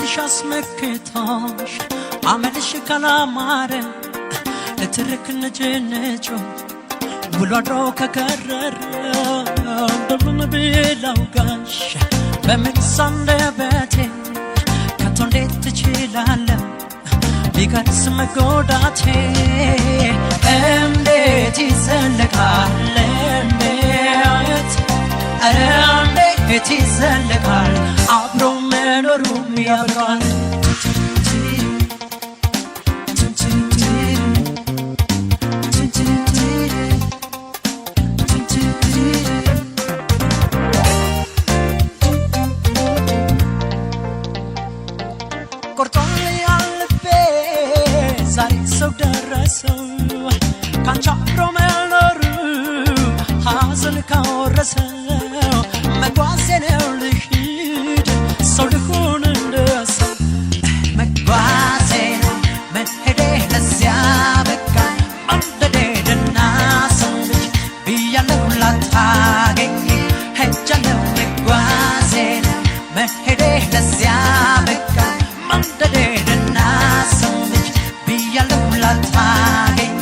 ውበትሽ አስመክቶሽ አመልሽ ካላማረ ለትርክ ነጭነጩ ውሎ አድሮ ከከረረ እንደምን ቢላውጋሽ በምንስ አንደበቴ ከቶ እንዴት ትችላለህ ቢቀርስ መጎዳቴ እንዴት ይዘለቃል እንዴት ይዘለቃል አብሮ መኖሩም ያብራል ካንቺ አብሮ መኖሩ ሐዘን ካወረሰው መጓዜ ነው ልሂድ ሰው ልሁን እንደሰው መጓዜ ነው መሄዴ ለዚያ በቃ መንደዴ ደናሰው ልጅ ብያለሁ ላታገኝ ሄጃለሁ መጓዜ ነው መሄዴ ለዚያ በቃ መንደዴ ደናሰው ልጅ ብያለሁ ላታገኝ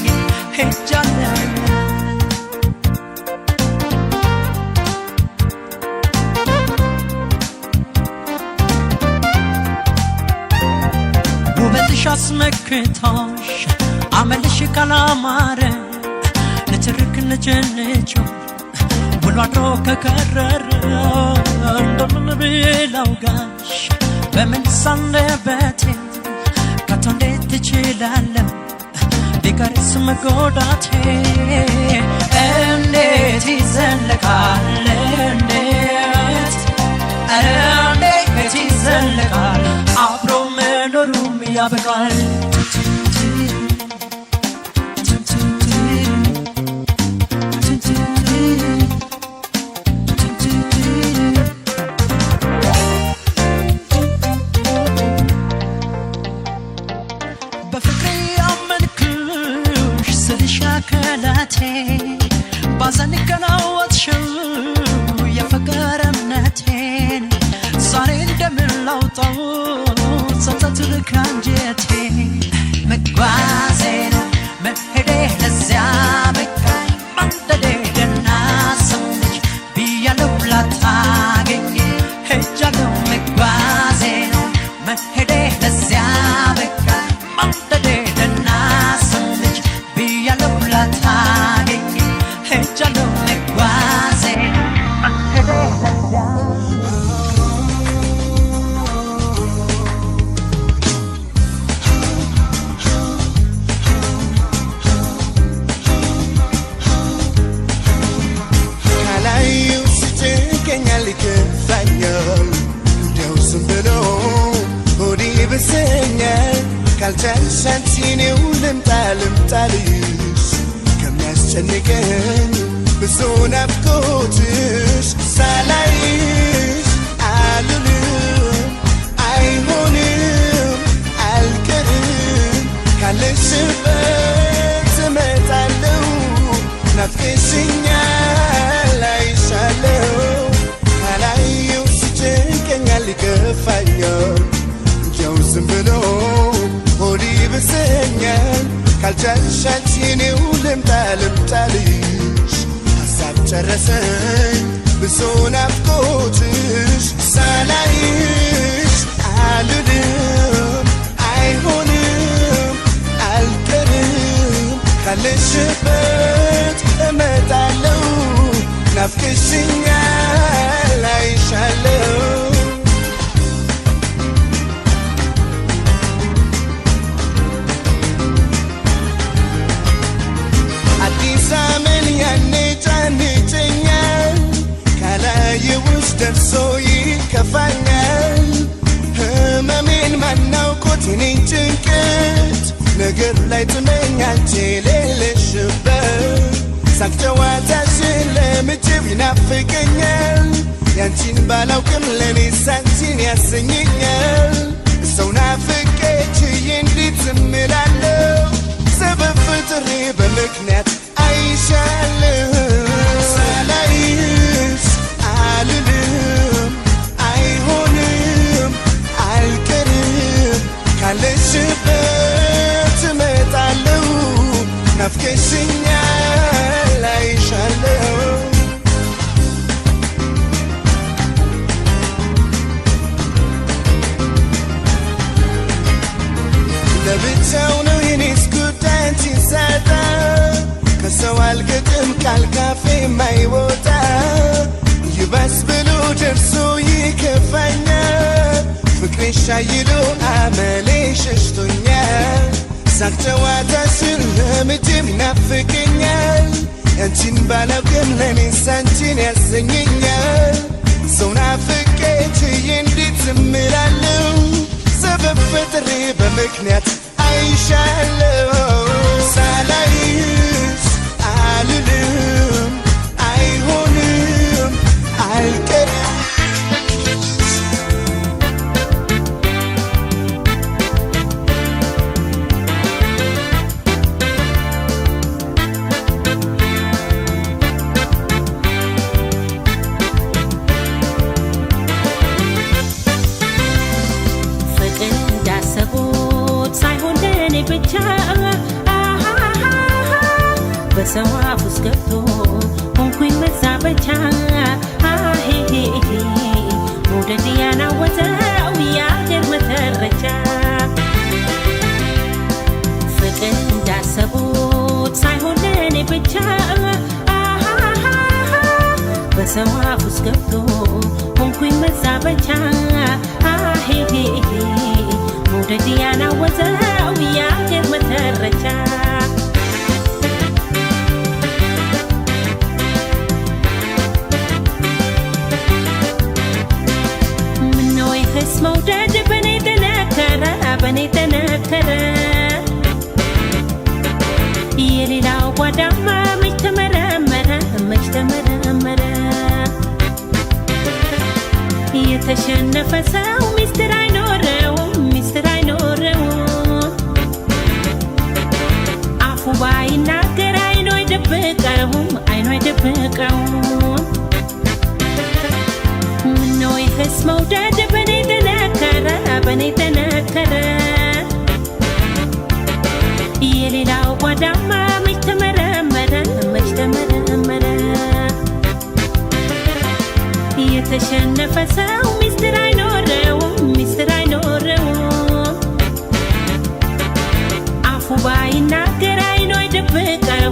ውበትሽ አስመክቶሽ አመልሽ ካላማረ ንትርክ ነጭነጩ ውሎ አድሮ ከከረረ እንደምን ቢላውጋሽ በምንስ አንደበቴ ከቶ እንዴት ትችላለህ ቢቀርስ መጎዳቴ እንዴት ይዘለቃል እንዴት ይዘለቃል አብሮ መኖሩም ያበቃል ባዘን ከናወጥሽው የፍቅር እምነቴን ዛሬ እንደምላውጣው ጸጸት ከአንጀቴ መጓዜ ነው መሄዴ ለዚያ በቃ መንደዴ ደናሰው ልጅ ብያለሁ ላታገኝ ሄጃለሁ መጓዜ ነው መሄዴ ለዚያ በቃ መንደዴ ደናሰው ልጅ ብያለሁ ላታገኝ ሄጃለሁ መጓዜ መሄዴ ለዚያ ካልተንሰንቲኔው ልምጣልሽ ከሚያስጨንቀኝ ብዙ ናፍቆትሽ ሳላይሽ አልውልም አይሆንም አልቀርም ካለሽበት እመጣለሁ ናፍቀሽኛል አይሻለሁ ካላየው ሲጨንቀኛል ይከፋኛል እንዲያው ዝም ብሎ ሆዴ ብሰኛል ካልቻልሻችኔው ልምጣልሽ ሐሳብ ጨረሰኝ ብዙ ናፍቆትሽ ሳላይሽ አልውልም አይሆንም አልቀርም ካለሽበት እመጣለሁ ናፍቀሽኛል አይሻለሁ ደርሶ ይከፋኛል ህመሜን ማናውቆት የኔን ጭንቀት ነገር ላይ ትመኛንቺ የሌለሽበት ሳቅ ጨዋታሽን ለምጄው ይናፍቀኛል ያንቺን ባላውቅም ለኔ ሳንቺን ያሰኘኛል ሰው ናፍቄ ችዬ እንዴት ዝም እላለሁ ሰበብ ፍጥሬ በምክንያት አይሻለሁ ሳላይሽ አልልም አይሆንም አልቀርም ለብቻው ነው የኔስ ጉዳይ አንቺን ሳጣ ከሰው አልገጥም ቃል ካፌ የማይወጣ ይባስ ብሎ ደርሶ ይከፋኛል ፍቅሬን ሻይሎ አመሌ ሸሽቶኛል ሳቅ ጨዋታሽን ለምጄም ይናፍቀኛል ያንቺን ባላውቅም ለኔስ አንቺን ያሰኘኛል ሰው ናፍቄ ችዬ እንዴት ዝም እላለሁ ሰበብ ፈጥሬ በምክንያት አይሻለሁ ሳላይሽ አልልም አይሆንም አልቀርም በሰው አፍ ውስጥ ገብቶ ሆንኩኝ መዛበቻ መውደድ ያናወዘው የአገር መተረቻ ፍቅር እንዳሰቡት ሳይሆን ለእኔ ብቻ በሰው አፍ ውስጥ ገብቶ ሆንኩኝ መዛበቻ መውደድ ያናወዘው የአገር መተረቻ መውደድ በኔ ተነከረ የሌላው ጓዳማ መች ተመረመረ የተሸነፈ ሰው ሚስጥር አይኖረው አፉ ባይናገር አይኑ አይደብቀው ምነው ይህስ መውደድ በኔ ተነከረ የሌላው ጓዳማ መች ተመረመረ የተሸነፈ ሰው ሚስጥር አይኖረው አፉ ባይናገር አይኑ አይደብቀው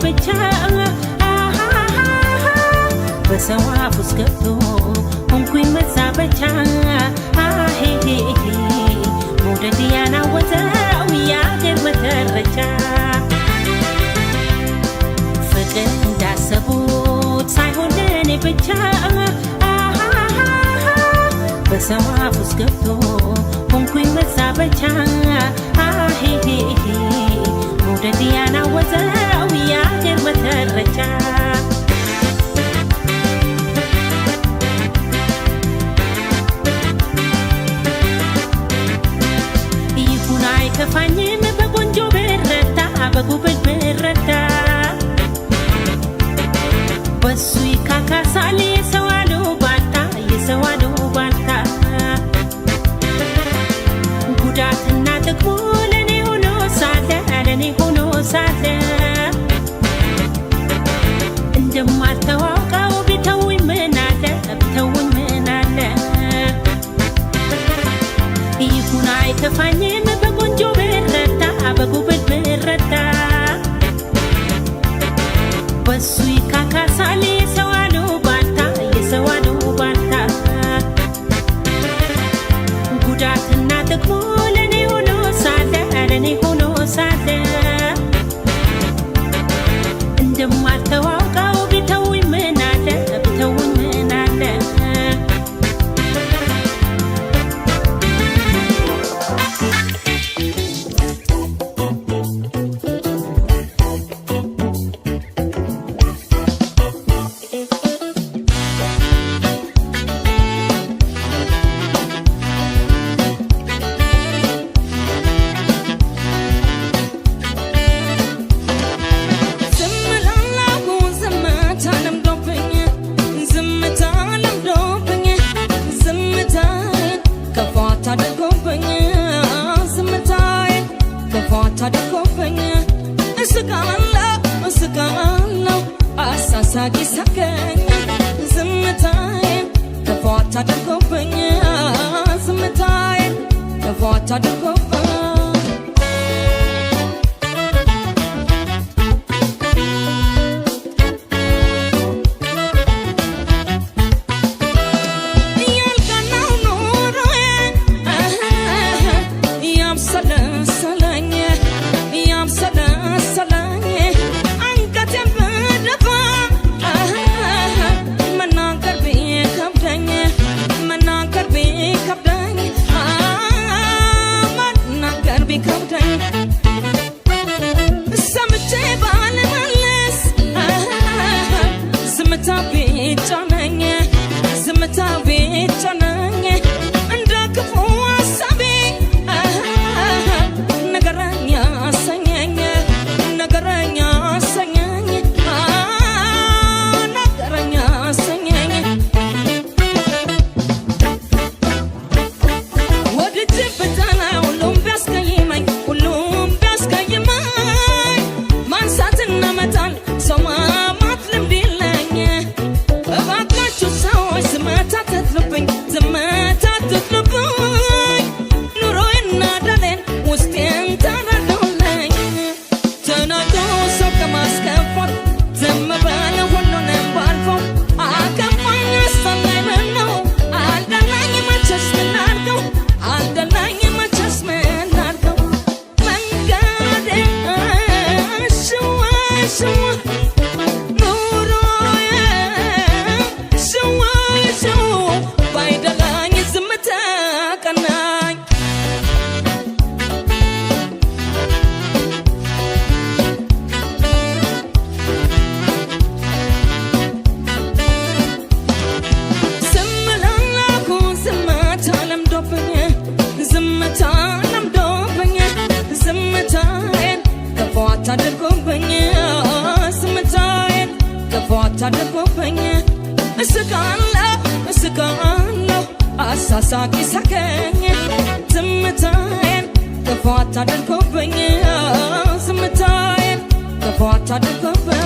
ብቻ በሰው አፍ ውስጥ ገብቶ ሆንኩኝ መዛበቻ መውደድ ያናወዘው የአገር መተረቻ ፍቅር እንዳሰቡት ሳይሆን ለእኔ ብቻ በሰው አፍ ውስጥ ገብቶ ሆንኩኝ መዛበቻ መውደድ ያናወዘው የአገር መተረቻ ይሁን አይከፋኝም በቆንጆ ብረታ በጉብል ብረታ በሱ ይካካሳል የሰው አሉባልታ ጉዳትና ጥቅሙ ለኔ ሆኖ ሳለ እንደማልተዋውቀው ቢተውኝ ምን አለ ይሁን አይከፋኝም በቆንጆ ብረታ በጉብል ብረታ በሱ ይካካሳል የሰው አሉባልታ ጉዳትና ጥቅሙ ለኔ ክፋት አድርጎብኝ ዝምታዬን ክፋት አድርጎብኝ እስቃለሁ አሳሳቂ ሳቀኝ ዝምታዬን ክፋት አድርጎብኝ ዝምታዬን ክፋት አድርጎብኝ እስቃለሁ አሳሳቂ ሳቀኝ ዝምታዬን ክፋት አድርጎብኝ ዝምታዬን ክፋት አድርጎብኝ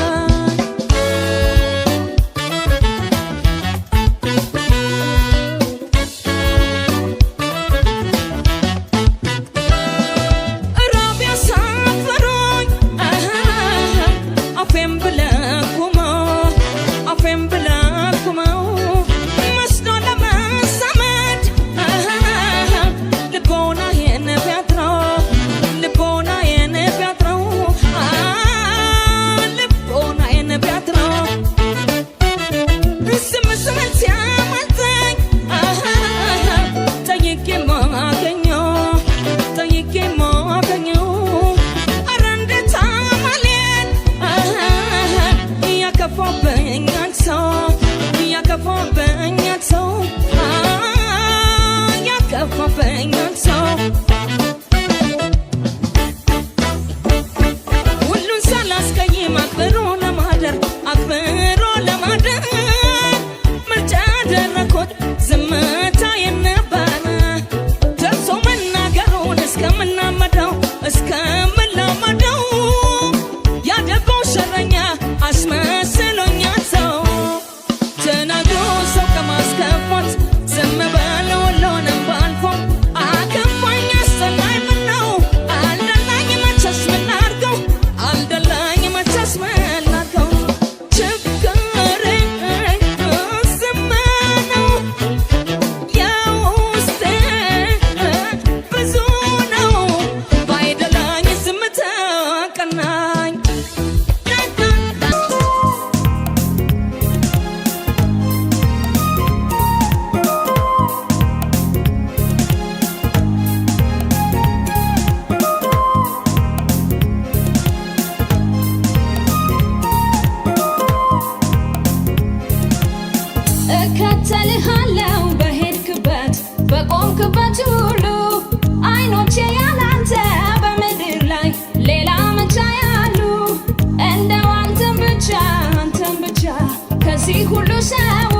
ሁሉ ሰው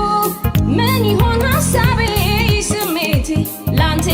ምን ይሆን ሐሳቤ ስሜቴ ላንተ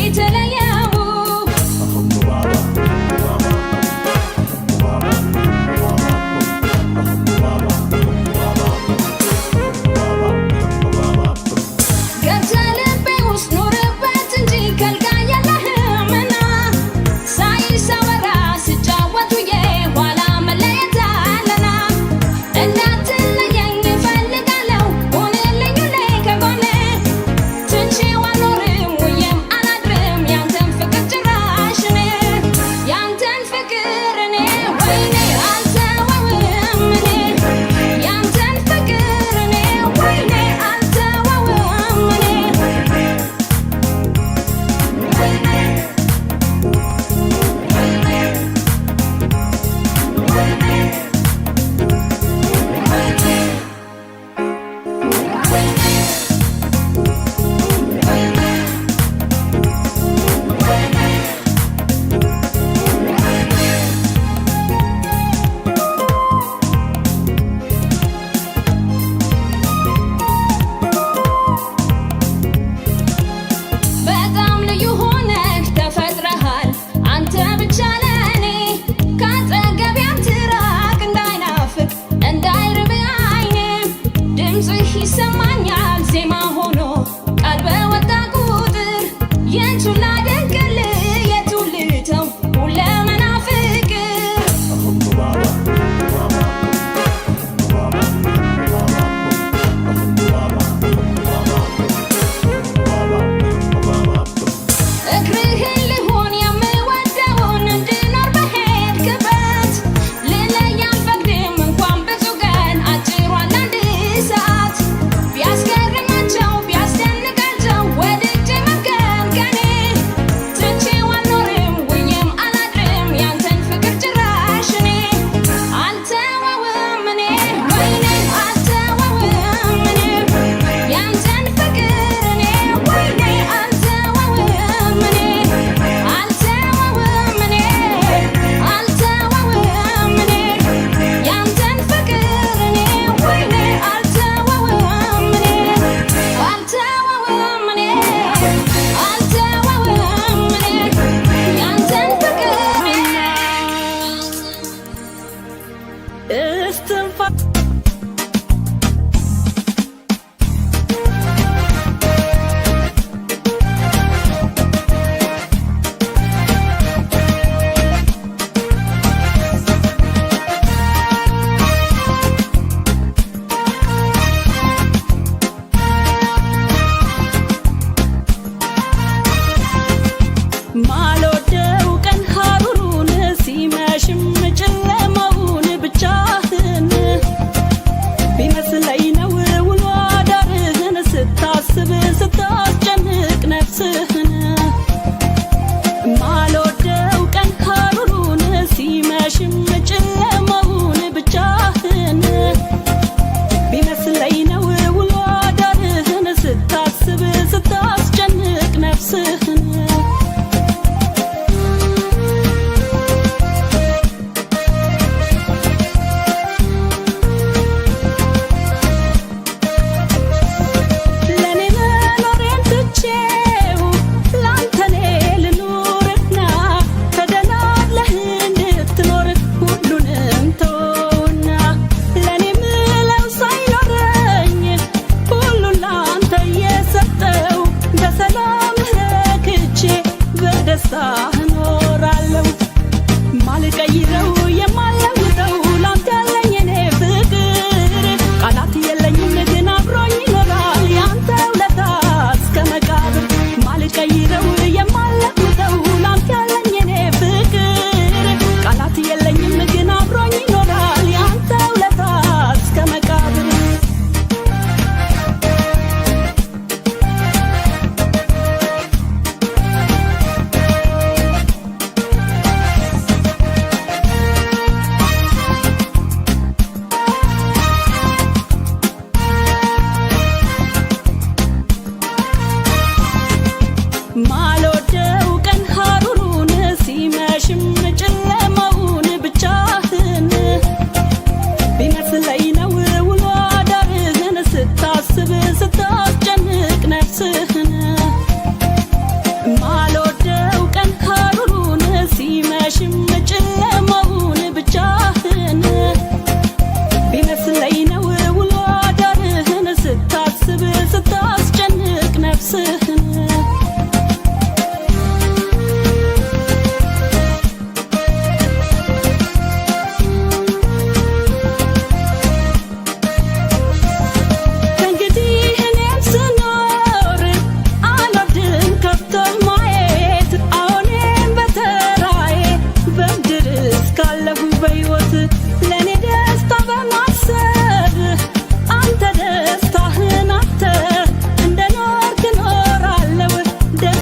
ማልወደው